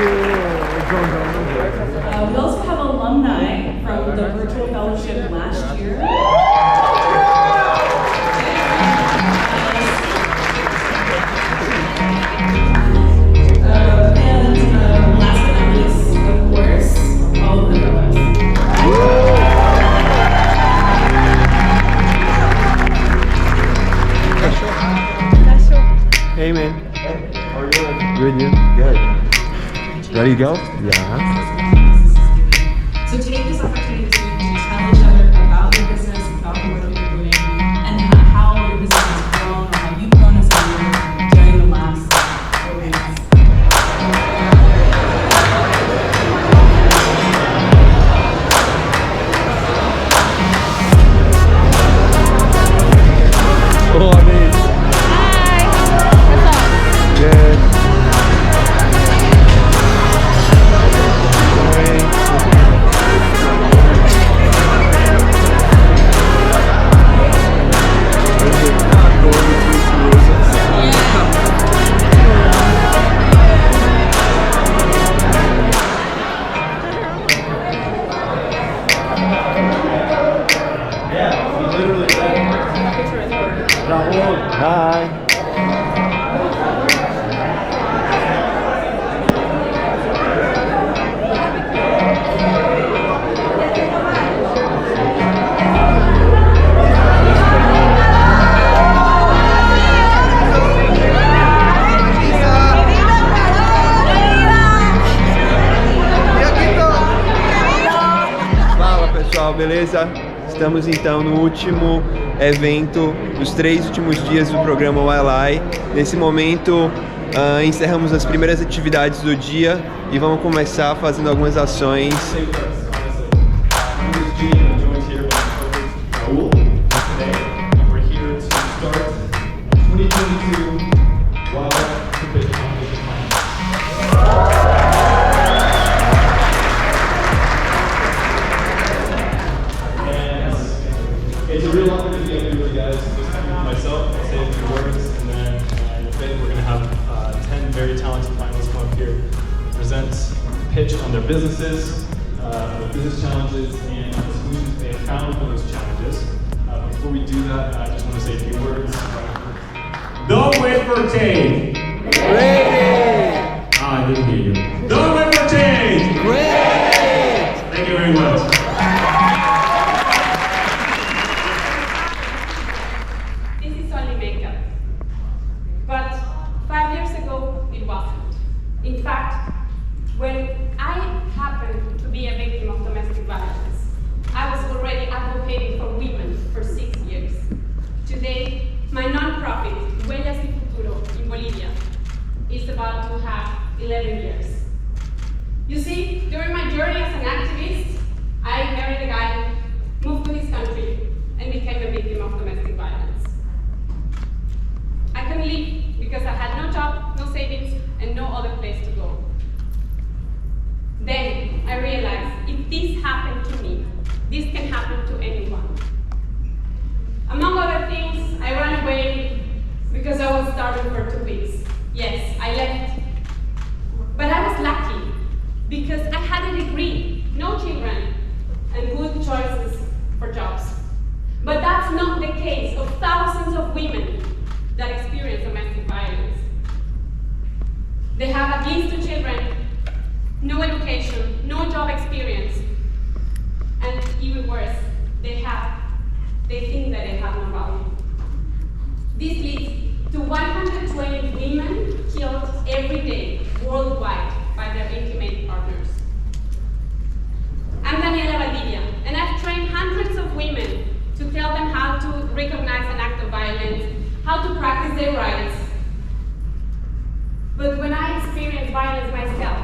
We also have alumni from the virtual fellowship last year. And last but not least, of course, all of them of us. Hey man. Hey, how are you doing? Good, you? Good. Ready to go? Yeah. So take this opportunity to tell each other about your business, about the work that you're doing, and how your business has grown, or how you've grown as a leader during the last 4 weeks. Oh, I mean. Hi. What's up? Good. Hi. Fala pessoal, beleza? Estamos então no último evento dos 3 últimos dias do programa YLAI. Nesse momento encerramos as primeiras atividades do dia e vamos começar fazendo algumas ações. It's a real honor to be up here with you guys. Just coming with myself, I'll say a few words, and then in a bit we're going to have 10 very talented finalists come up here to present, pitch on their businesses, their business challenges, and the solutions they have found for those challenges. Before we do that, I just want to say a few words. Don't wait for change. Ready! I didn't hear you. Don't wait for change. Great! Thank you very much. But 5 years ago, it wasn't. In fact, when I happened to be a victim of domestic violence, I was already advocating for women for 6 years. Today, my nonprofit, Huellas y Futuro, in Bolivia, is about to have 11 years. You see, during my journey as an activist, I married a guy, moved to his country, and became a victim of domestic violence. I couldn't leave because I had no job, no savings, and no other place to go. Then I realized if this happened to me, this can happen to anyone. Among other things, I ran away because I was starving for 2 weeks. Yes, I left. But I was lucky because I had a degree, no children, and good choices for jobs. But that's not the case of thousands of women that experience domestic violence. They have at least 2 children, no education, no job experience, and even worse, they think that they have no value. This leads to 120 women killed every day worldwide by their intimate partners. I'm Daniela Valdivia, and I've trained hundreds of women to tell them how to recognize an act of violence, how to practice their rights. But when I experienced violence myself,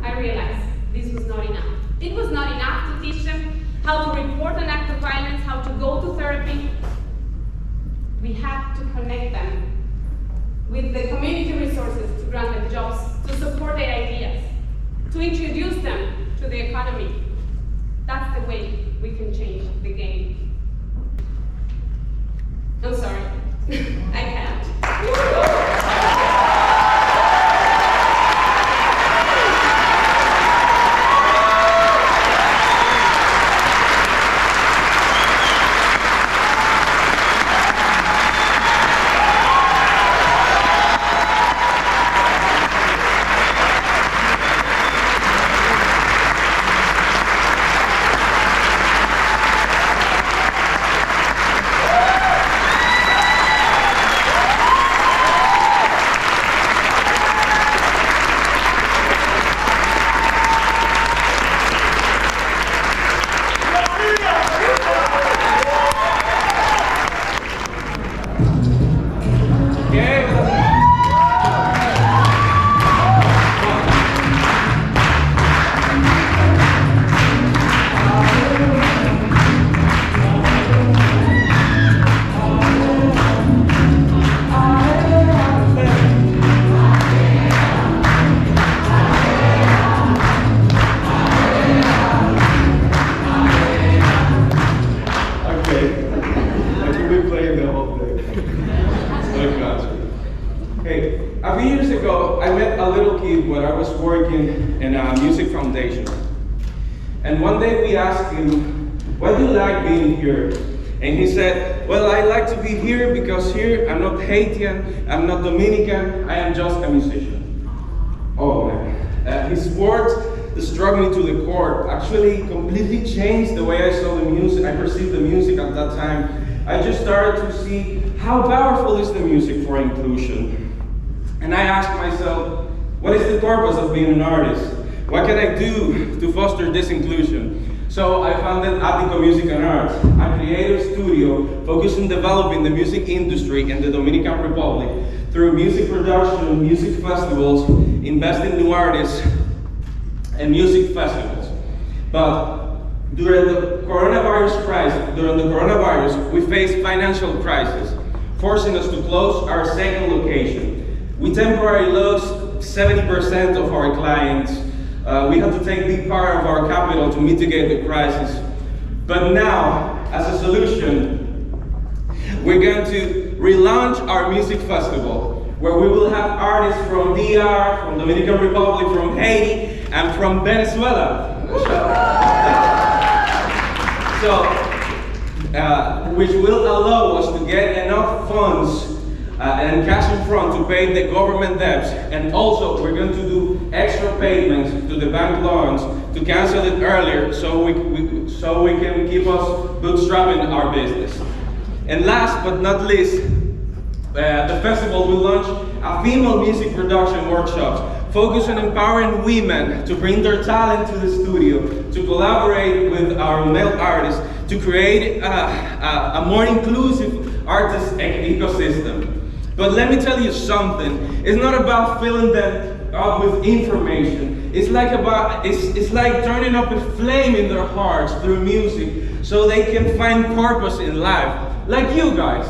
I realized this was not enough. It was not enough to teach them how to report an act of violence, how to go to therapy. We had to connect them with the community resources to grant them jobs, to support their ideas, to introduce them to the economy. That's the way we can change the game. I'm sorry. I can't. I met a little kid when I was working in a music foundation. And one day we asked him, why do you like being here? And he said, well, I like to be here because here I'm not Haitian, I'm not Dominican, I am just a musician. Oh man. His words, the struggling to the chord, actually completely changed the way I saw the music, I perceived the music at that time. I just started to see how powerful is the music for inclusion. And I asked myself, what is the purpose of being an artist? What can I do to foster this inclusion? So I founded Attico Music and Arts, a creative studio focused on developing the music industry in the Dominican Republic through music production, music festivals, investing in new artists, and music festivals. But during the coronavirus crisis, we faced financial crisis, forcing us to close our second location. We temporarily lost 70% of our clients. We had to take a big part of our capital to mitigate the crisis. But now, as a solution, we're going to relaunch our music festival, where we will have artists from DR, from Dominican Republic, from Haiti, and from Venezuela. Which will allow us to get enough funds and cash in front to pay the government debts, and also we're going to do extra payments to the bank loans to cancel it earlier, so we can keep us bootstrapping our business. And last but not least, the festival will launch a female music production workshops focused on empowering women to bring their talent to the studio, to collaborate with our male artists, to create a more inclusive artist ecosystem. But let me tell you something, it's not about filling them up with information. It's like turning up a flame in their hearts through music so they can find purpose in life. Like you guys.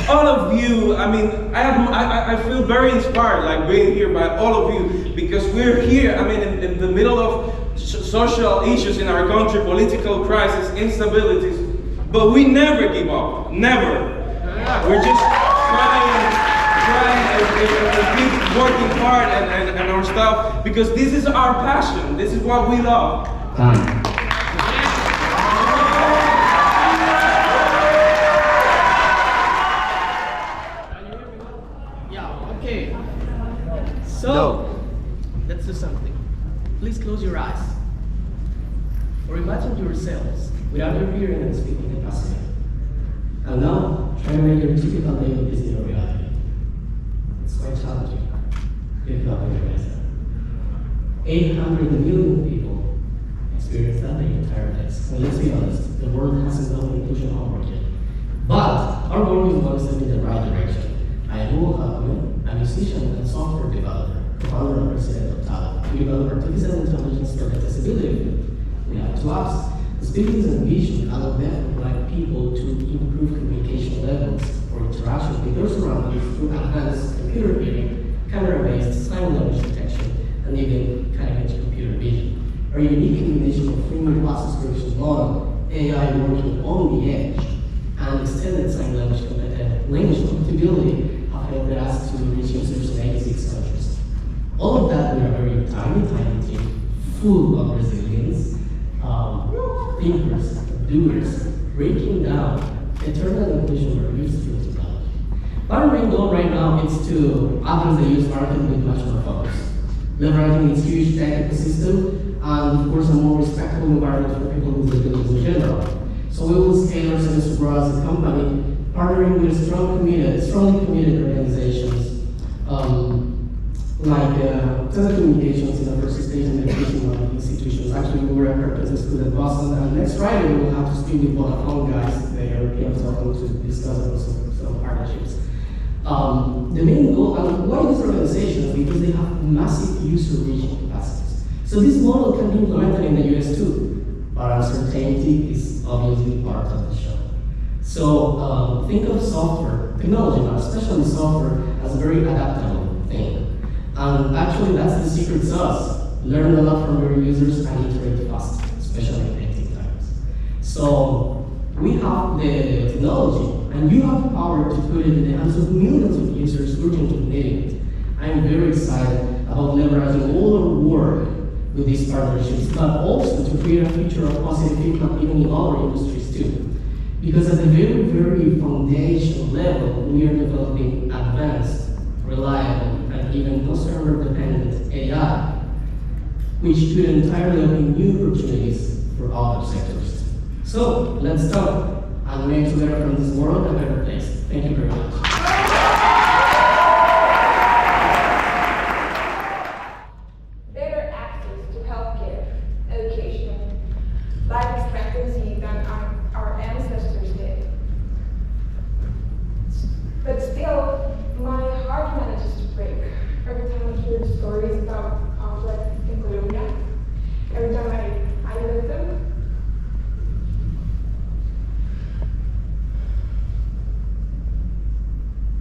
All of you, I mean, I feel very inspired, like being here by all of you, because we're here, I mean, in the middle of social issues in our country, political crisis, instabilities, but we never give up, never. We're just trying and keep working hard and our stuff, because this is our passion, this is what we love. Okay, so let's do something. Please close your eyes. Or imagine yourselves without your hearing and speaking capacity. And now, try to make your typical day of this new reality. It's quite challenging, if not organized. 800 million people experience that their entire lives. And let's be honest, the world hasn't done inclusion homework yet. But our work is one step in the right direction. I am a musician and software developer, founder and president of Talent. We develop artificial intelligence for the accessibility field. We have two apps. The speakers and vision allow deaf-blind people to improve communication levels or interaction with their surroundings through enhanced computer hearing, camera-based sign language detection, and even cutting-edge computer vision. Our unique combination of premium class subscription model, AI working on the edge, and extended sign language compatibility have helped us to reach users in 86 countries. All of that, we are a very tiny team, full of resilience, thinkers, doers, breaking down eternal inclusion where we used to technology. But our main goal right now is to address the US market with much more focus, leveraging its huge tech ecosystem, and of course a more respectable environment for people with disabilities in general. So we will scale our service to grow as a company, partnering with strongly committed organizations like telecommunications in the first stage and education institutions. Actually, we were at our business school at Boston, and next Friday we will have to speak with Vodafone guys. They are here talking to discuss some partnerships. The main goal, and why this organization is because they have massive user reaching capacities. So this model can be implemented in the US too, but uncertainty is obviously part of the show. So think of software, technology now, especially software, as a very adaptable thing. And actually that's the secret sauce. Learn a lot from your users and iterate fast, especially in hectic times. So we have the technology, and you have the power to put it in the hands of millions of users urgently needing it. I'm very excited about leveraging all our work with these partnerships, but also to create a future of positive impact even in other industries too. Because at the very, very foundational level, we are developing advanced, reliable, and even customer-dependent AI, which could entirely open new opportunities for other sectors. So, let's talk and make together from this world a better place. Thank you very much. Better access to healthcare, education, life expectancy than our ancestors did. But still, my heart manages to break every time I hear stories about conflict in Colombia. Every time I live them.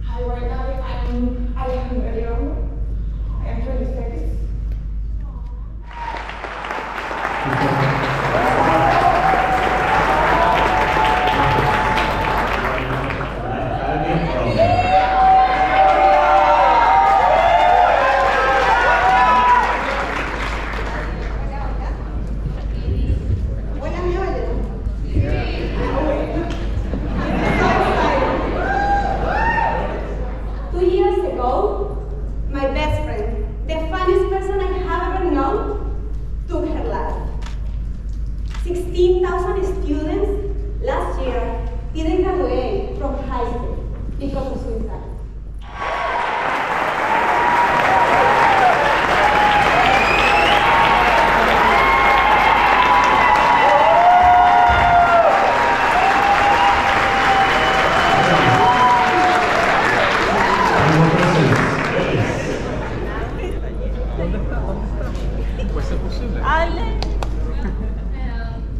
Hi, right now I'm Alejandra. I am 26.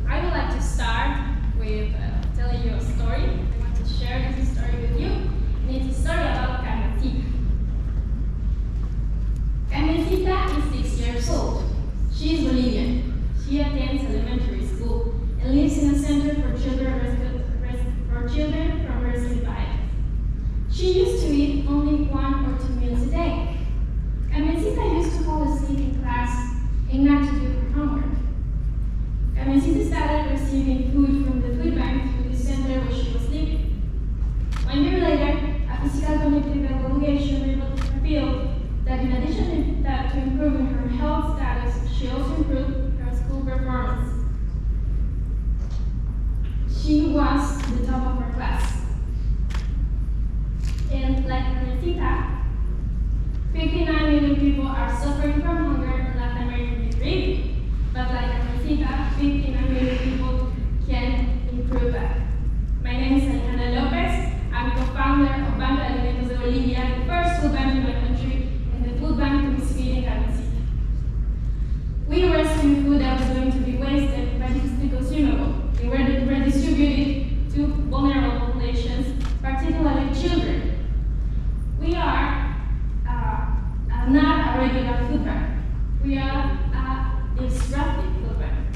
I would like to start with telling you a story. I want to share this story with you. And it's a story about Carmencita. Carmencita is 6 years old. She is Bolivian. She attends elementary school and lives in a center for children from rescued violence. She used to eat only 1 or 2 meals a day. Carmencita used to fall asleep in class and not to do her homework. Carmencita started receiving food from the food bank through the center where she was living. 1 year later, a physical cognitive evaluation revealed that in addition to improving her health status, she also improved her school performance. She was the top of her class. And like Carmencita, 59 million people are suffering from hunger in Latin American region. But like Carmencita, 59 million people can improve that. My name is Alejandra Lopez. I'm co-founder of Banco de Alimentos de Bolivia, the first food bank in my country, and the food bank to be feeding Carmencita. We rescue food that was going to be wasted, but it's still consumable. We were redistributed to vulnerable populations, particularly children. We are not a regular food bank. We are a disruptive food bank.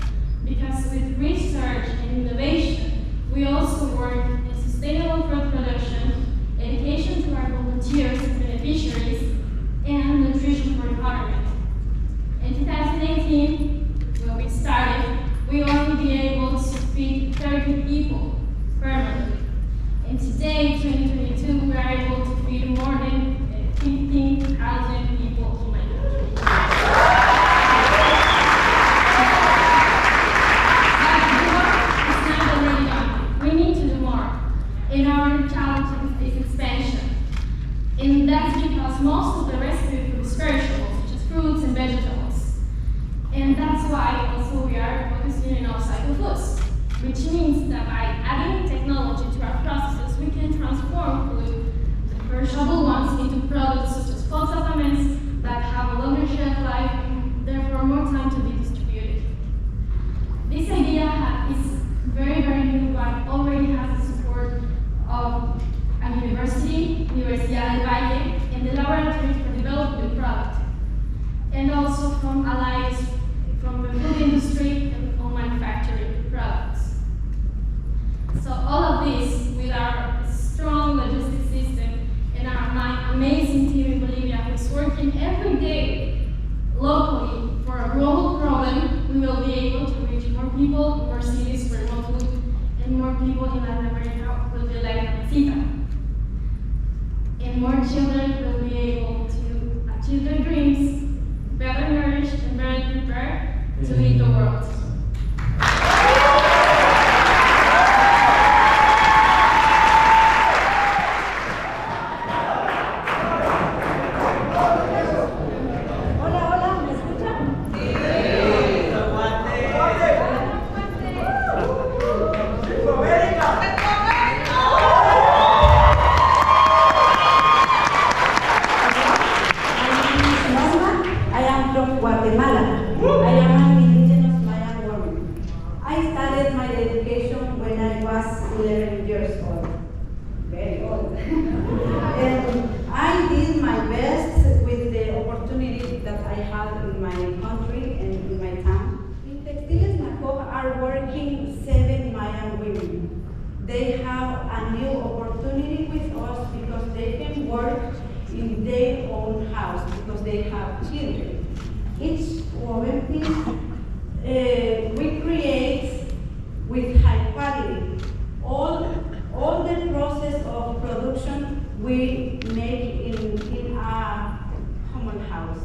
Because with research and innovation, we also work in sustainable food production, education to our volunteers and beneficiaries, and nutrition for environment. In 2018, when we started, we only be able to feed 30 people permanently. And today, 2022, we are able to feed more than 15,000 people in my country. But the work is not already done. We need to do more. And our challenge is expansion. And that's because most of the rescue food is perishable, such as fruits and vegetables. And that's why also we are focusing on upcycle foods, which means that by adding technology to our processes, we can transform food, the perishable ones, into products such as food supplements that have a longer shelf life and therefore more time to be distributed. This idea is very, very new, but already has the support of a university, Universidad del Valle, and the laboratories for developing the product, and also from allies from the food industry and on manufacturing products. So all of this with our strong logistics system and my amazing team in Bolivia who is working Locally, for a global problem, we will be able to reach more people, more cities remotely, and more people in Latin America will be like Zika. And more children will be able to achieve their dreams, better nourished and better prepared to lead the world. They have a new opportunity with us because they can work in their own house because they have children. Each woman piece we create with high quality. All the process of production we make in a common house.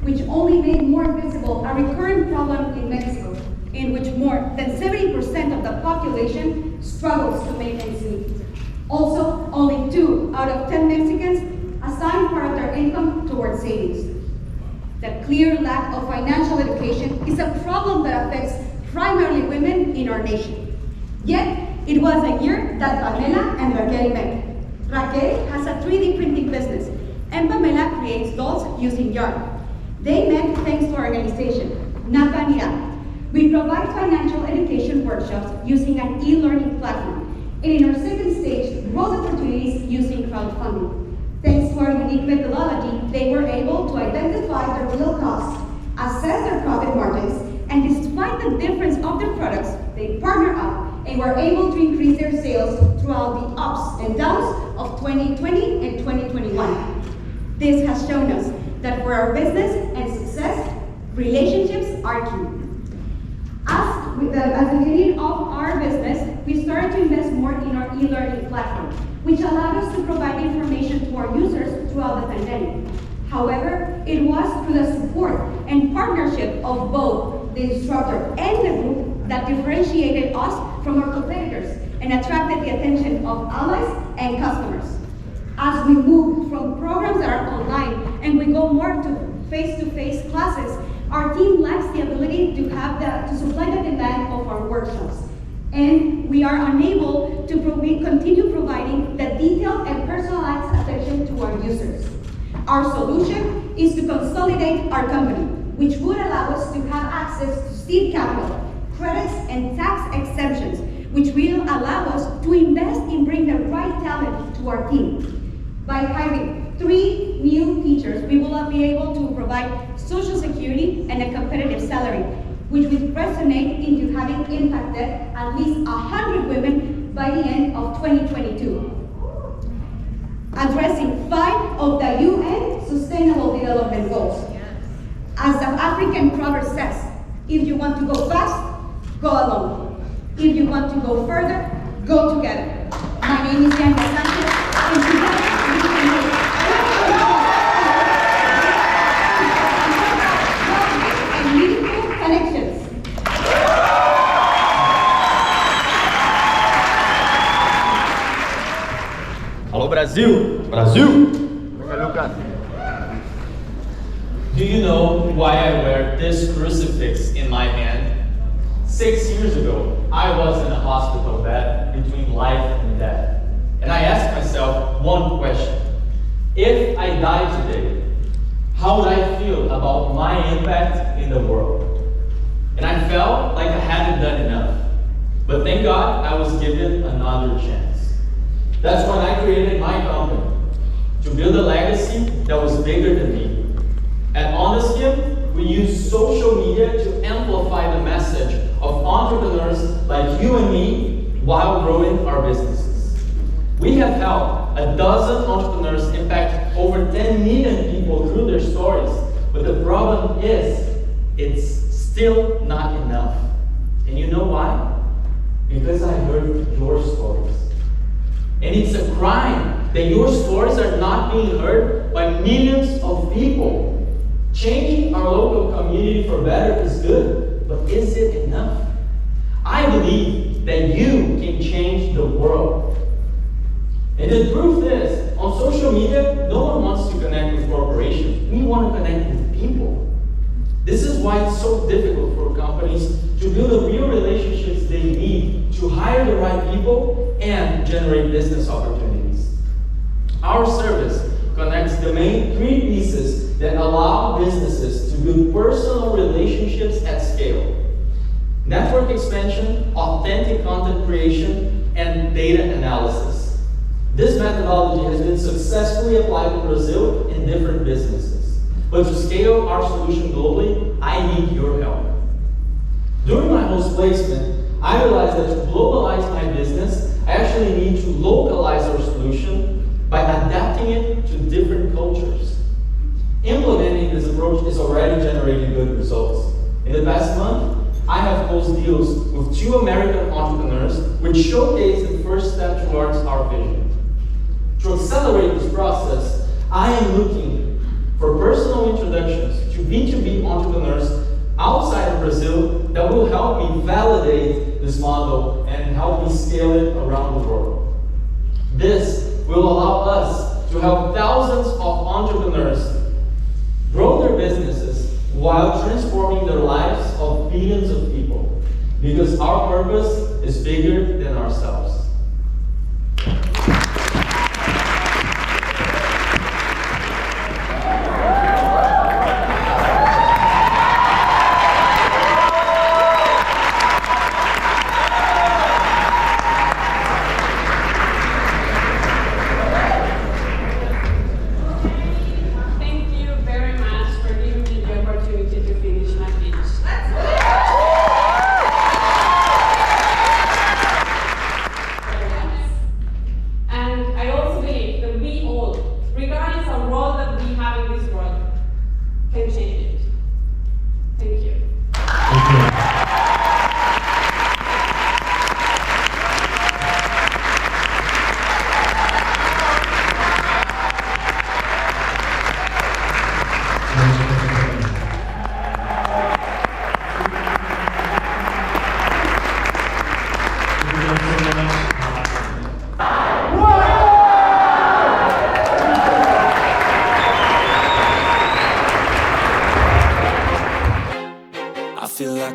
Which only made more visible a recurring problem in Mexico, in which more than 70% of the population struggles to make ends meet. Also, only 2 out of 10 Mexicans assign part of their income towards savings. The clear lack of financial education is a problem that affects primarily women in our nation. Yet, it was a year that Pamela and Raquel met. Raquel has a 3D printing business, and Pamela creates dolls using yarn. They met thanks to our organization, Napanira. We provide financial education workshops using an e-learning platform, and in our second stage, growth opportunities using crowdfunding. Thanks to our unique methodology, they were able to identify their real costs, assess their profit margins, and despite the difference of their products, they partnered up and were able to increase their sales throughout the ups and downs of 2020 and 2021. This has shown us that for our business and success, relationships are key. At the beginning of our business, we started to invest more in our e-learning platform, which allowed us to provide information to our users throughout the pandemic. However, it was through the support and partnership of both the instructor and the group that differentiated us from our competitors and attracted the attention of allies and customers. As we move from programs that are online and we go more to face-to-face classes, our team lacks the ability to supply the demand of our workshops. And we are unable to continue providing the detailed and personalized attention to our users. Our solution is to consolidate our company, which would allow us to have access to seed capital, credits, and tax exemptions, which will allow us to invest in bringing the right talent to our team. By hiring 3 new teachers, we will be able to provide Social Security and a competitive salary, which will resonate into having impacted at least 100 women by the end of 2022. Addressing 5 of the UN Sustainable Development Goals. As the African proverb says, if you want to go fast, go alone. If you want to go further, go together. My name is Yana Sanchez, and together we can make and meaningful connections. Alô Brasil! Brasil! Venga, Lucas. Do you know why I wear this crucifix in my hand? 6 years ago, I was in a hospital bed between life and death. And I asked myself one question. If I die today, how would I feel about my impact in the world? And I felt like I hadn't done enough. But thank God I was given another chance. That's when I created my company, to build a legacy that was bigger than me. At Honestly, we use social media to amplify the message of entrepreneurs like you and me while growing our businesses. We have helped a dozen entrepreneurs impact over 10 million people through their stories, but the problem is, it's still not enough. And you know why? Because I heard your stories. And it's a crime that your stories are not being heard by millions of people. Changing our local community for better is good, but is it enough? I believe that you can change the world. And the truth is, on social media, no one wants to connect with corporations. We want to connect with people. This is why it's so difficult for companies to build the real relationships they need to hire the right people and generate business opportunities. Our service connects the main 3 pieces that allow businesses to build personal relationships at scale: network expansion, authentic content creation, and data analysis. This methodology has been successfully applied in Brazil in different businesses. But to scale our solution globally, I need your help. During my host placement, I realized that to globalize my business, I actually need to localize our solution by adapting it to different cultures. Implementing this approach is already generating good results. In the past month, I have closed deals with 2 American entrepreneurs, which showcase the first step towards our vision. To accelerate this process, I am looking for personal introductions to B2B entrepreneurs outside of Brazil that will help me validate this model and help me scale it around the world. This will allow us to help thousands of entrepreneurs grow their businesses while transforming the lives of billions of people, because our purpose is bigger than ourselves.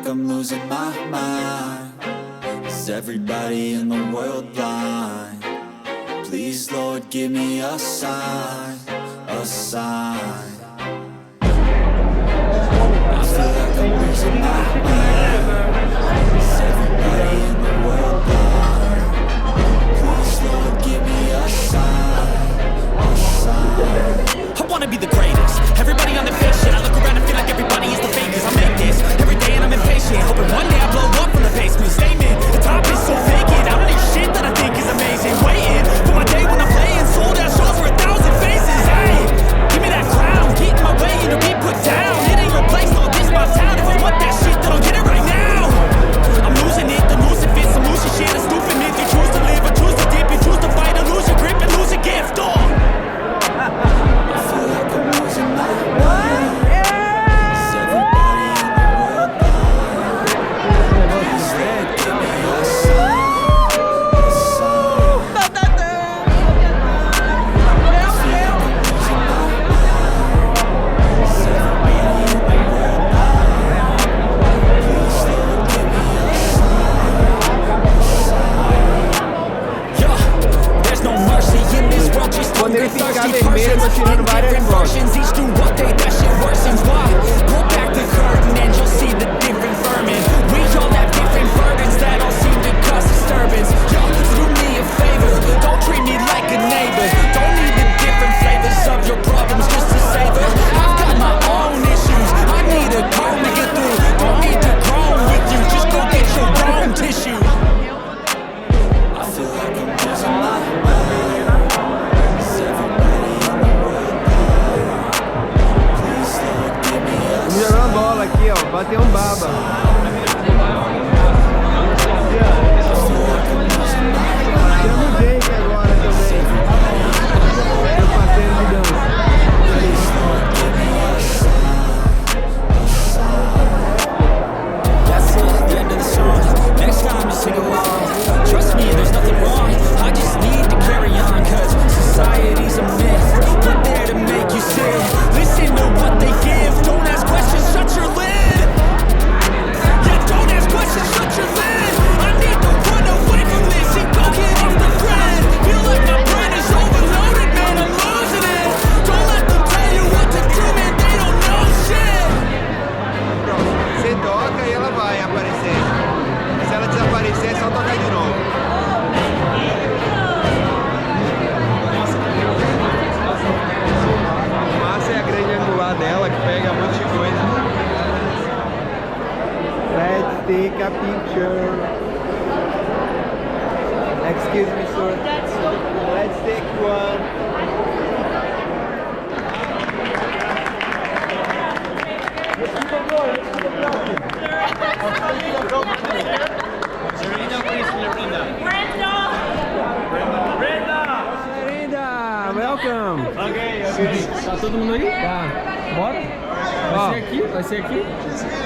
I'm losing my mind. Is everybody in the world blind? Please, Lord, give me a sign, a sign. I feel like I'm losing my mind. Is everybody in the world blind? Please, Lord, give me a sign, a sign. I wanna be the greatest. Everybody on the fake shit. I look around and feel like everybody is the fakest. I make this every day and I'm impatient, hoping one day I blow up from the basement. Statement, the top is so vacant. I don't need shit that I think is amazing. Waiting for my day when I'm playing sold out shows for 1,000 faces. Hey, give me that crown. aqui, ó, bater um baba. Chama o Jake agora também. Meu parceiro de dança. That's it, the end of the song. Next time you sing along. Trust me, there's nothing wrong. I just need to carry on, cause society's a myth. Put there to make you sit. Listen to what they give. Don't ask questions, shut your lid. Yeah, don't ask questions, shut your lid. I need to run away from this and go get off the grid. Feel like my brain is overloaded, man, I'm losing it. Don't let them tell you what to do, man, they don't know shit. Você toca e ela vai aparecer. Se ela desaparecer, é só tocar de novo. Massa é a grande angular dela que pega um monte de coisa. Let's take a picture. Excuse me, sir. Let's take one. Brenda, welcome. Ok. Tá todo mundo aí? Tá. Bora? Vai ser aqui?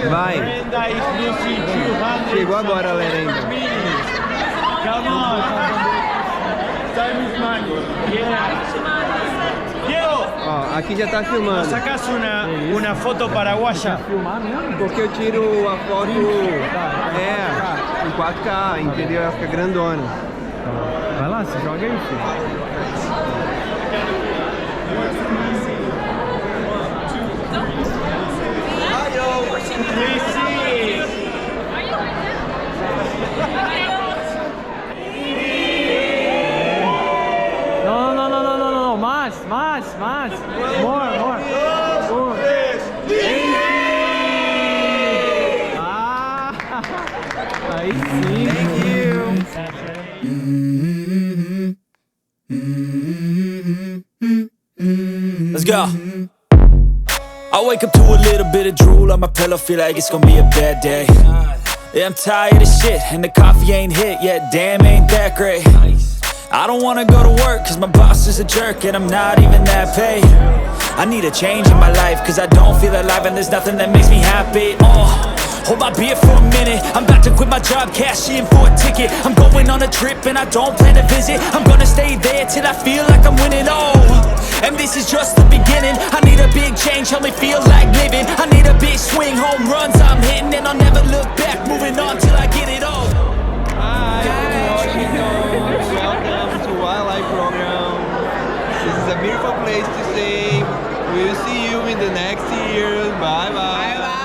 Vai. Brenda is losing 200. Chegou agora a Lerenda. Come on. Time is money. Yeah. Ó, aqui já tá filmando. Sacas uma foto paraguaya. Filmar mesmo? Porque eu tiro a foto em 4K, entendeu? Ela fica grandona. Vai lá, se joga aí, filho. No, mais. More. Aí sim. Thank you. Let's go. I wake up to a little bit of drool on my pillow, feel like it's gonna be a bad day. Yeah, I'm tired of shit, and the coffee ain't hit yet, damn, ain't that great. I don't wanna go to work, cause my boss is a jerk, and I'm not even that paid. I need a change in my life, cause I don't feel alive, and there's nothing that makes me happy. Hold my beer for a minute, I'm about to quit my job, cash in for a ticket. I'm going on a trip and I don't plan to visit. I'm gonna stay there till I feel like I'm winning, and this is just the beginning. I need a big change, help me feel like living. I need a big swing, home runs I'm hitting, and I'll never look back, moving on till I get it all. Hi, Washington, welcome to YLAI program. This is a beautiful place to stay. We'll see you in the next year. Bye bye.